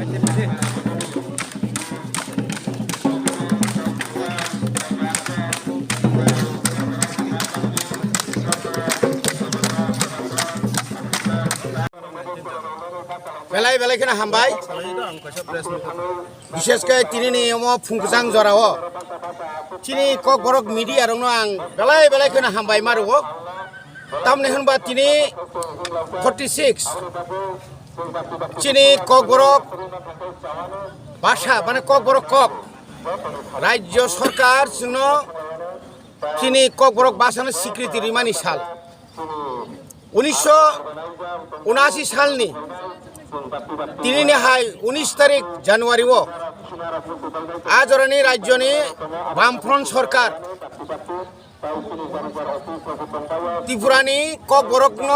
Belai belai kena hambai. Biseske tini ni omo fungkusang jorao. Tini kok borok media rong ang belai belai kena hambai maruo. Tamne hanba tini 46. Tini kok borok basha মানে cock borok kok. রাজ্য সরকার জন্য তিনি cock borok বাসানোর স্বীকৃতি রিমানি সাল 1979 সালনি তিনি নেহাই 19 তারিখ জানুয়ারি ও আজরানি রাজ্যনি বামফ্রন্ট সরকার ত্রিপুরানি cock borokন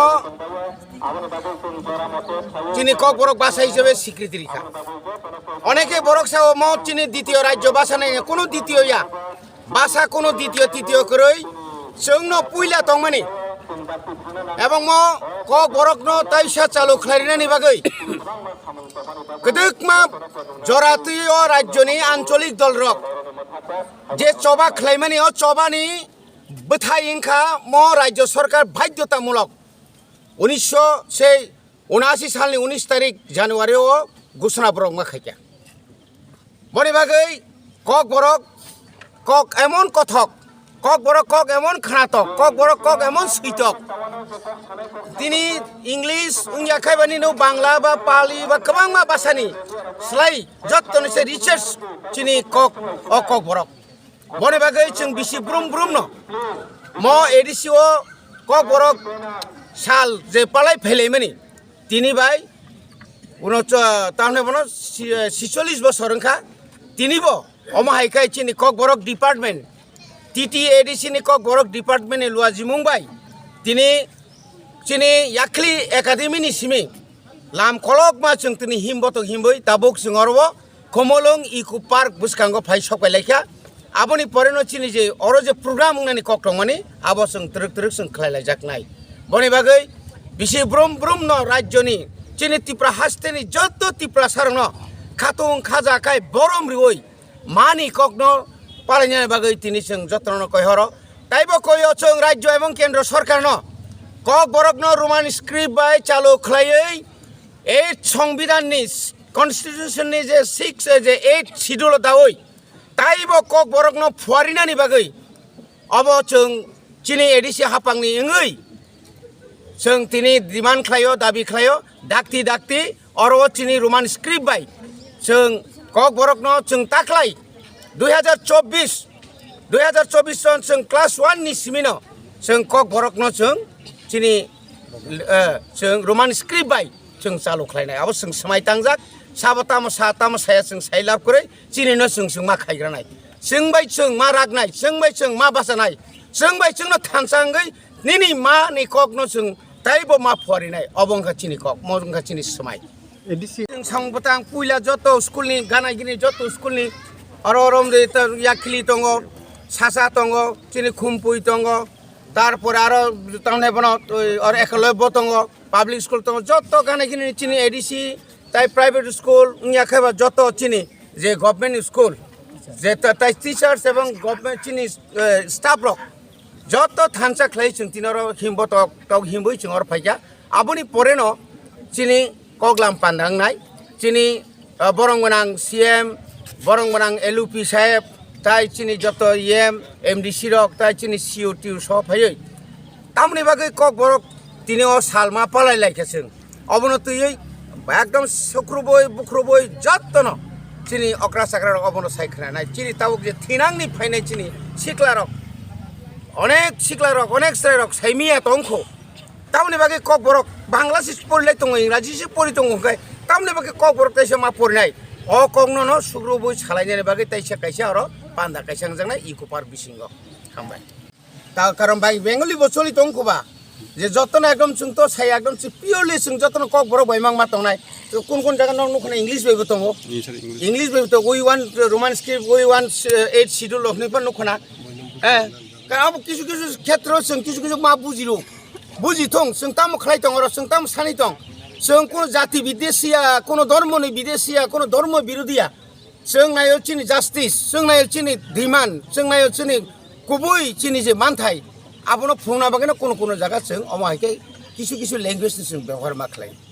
তিনি কক borok ভাষা হিসেবে স্বীকৃতি রেখা অনেকে borok সাও ম চিনি দ্বিতীয় রাজ্য ভাষা নাই কোনো দ্বিতীয় ইয়া ভাষা কোনো দ্বিতীয় তৃতীয় করেই जोंनो पुइला तंगमानि এবং ম কক borokno তাইসা চালু খাইরিনানি বাগै গদকমা জরাতীয় রাজ্যনি আঞ্চলিক দল রক যে চবা খাইমানি ও চবানি বথাই ইনখা ম রাজ্য সরকার বাধ্যতামূলক 1979 সালনি 19 তারিখ জানুয়ারি ও ঘোষণা borok মা খাইকা বনি বাগै কক borok কক এমন কথক কক borok কক এমন খানাতক কক borok কক এমন সুইতক তিনি ইংলিশ উংয়া খাইবানি নো বাংলা বা পালি বা কবাংমা ভাষানি স্লাই যত্তনসে রিসার্চ চিনি কক ও কক borok বনে বাগै जों বিসি ব্রুম ব্রুম ন ম এডিসিও কক borok সাল যে পালাই ফেলেমানি তিনি বাই তাহলে বনো 46 বছর ওনখা তিনিব অমাহাইকাই চিনি Kok borok department TTADC ni kok borok department ni lua jimung bai tini chini yakli academy ni simi lam kolok ma chung tini himboto himboi tabuk singorbo komolong iku park buskango phai sokai lekha aboni poreno chini je oro je program nani kok tongmani abo sung truk sung khlailai jaknai boni bagai bisi brum brum no rajyoni chini tipra hasteni jotto tipra sarno khatung khaja kai borom rioi mani kokno পালনের বাগৈ তিনি जों যত্ন কইহর তাইব কইও जों রাজ্য এবং কেন্দ্র সরকার ন কক borokno রোমান স্ক্রিপ্ট বাই চালু খলাयै এই সংবিধাননি কনস্টিটিউশননি যে 6 যে 8 শিডিউল দাওই তাইব কক borokno ফুয়ারিনানি বাগৈ অব जों চিনি এডিসি হাপাংনি ইংৈ जों তিনি ডিমান্ড খলায়ো দাবি খলায়ো ডাকতি অরো চিনি রোমান স্ক্রিপ্ট বাই जों কক borokno जों তাকলাই 2024 सन जों क्लास 1 नि सिमिनो जों কক borokno जों चिनि जों रोमान स्क्रिप्ट बाय जों चालु खलायनाय आबो जों समाय तांजाक साबताम साया जों साइलाब करे चिनिनो जों मा खायग्रानाय जों बाय जों मा रागनाय जों बाय जों मा बासानाय जों बाय जोंनो थानसांगै निनि मा नि kokno जों ताइबो मा फरिनाय अबंखा चिनि कक मरंखा चिनि समाय एडिसि जों संबतां पुइला जतो स्कुलनि गानायगिनि जतो स्कुलनि अरम दे याखिली दङ सासा दङ चिनि खुमपुइ दङ तारपर आरो तामने बन और एकलब्य दङ पाब्लिक स्कुल दङ जत गानायगिनि चिनि एडिसि ताइ प्राइवेट स्कुल याखाबा जत चिनि जे गभर्नमेंट स्कुल जे ताइ टीचार्स एवं गभर्नमेंट चिनि स्टाफ रक जत थानसा खलाय जों तिनर हिमबतक तक हिमबै जों और फाइका आबनि परेनो चिनि कगलाम पान्दांनाय चिनि बरंगनां सीएम बरंगनां एलुपि साहेब ताइ चिनि जत एम एमडीसी रक ताइ चिनि सीओटी सब फायै तामनि बागै কক borok तिनि ओ सालमा पालाय लायखासों अबनतयै एकदम सख्रुबय बुख्रुबय जत्तन चिनि अक्रा साक्रा अबन सायखनाय चिनि ताबुक जे थिनांनि फायनाय चिनि सिक्ला रक अनेक स्राय रक साइमिया तंखो तामनि बागै কক borok बांग्लादेश पढिलाय दङ इंराजीसो पढि दङ ओंखाय तामनि बागै কক borok ताइसो मा पढिनाय अ कगनो न सुग्रुबो सालायनाय बागै ताइसा काइसा आरो पान्दा काइसां जांनाय इको पार्क बिसिंग खामबाय ता कारण बाय बेंगली बसलि तंखोबा जे जतन एकदम जों तो साय एकदम पियरलि जों जतन কক borok बायमां मा तंनाय कोन जागा नखना इंग्लिश बायबो दङ इंग्लिश बायबो तो वी वान रोमान स्क्रिप्ट वी वान 8 शिड्यूल अफ निफा नखना अब किछु क्षेत्र जों किछु मा बुजिरो बुजिथं जों ताम खलाय दङ र जों ताम सानि दं जों কোনো জাতি বিদেশিয়া কোনো ধর্মনি বিদেশিয়া কোনো ধর্ম বিরোধিয়া जों नायो चिनि जास्टिस जों नायो चिनि डिमान्ड जों नायो चिनि गुबै चिनि जे मानथाय आबनो फुंना बागैनो कोनो कोनो जायगा जों अमाहायके किसु किसु लेंगुवेज जों व्यवहार मा खालायो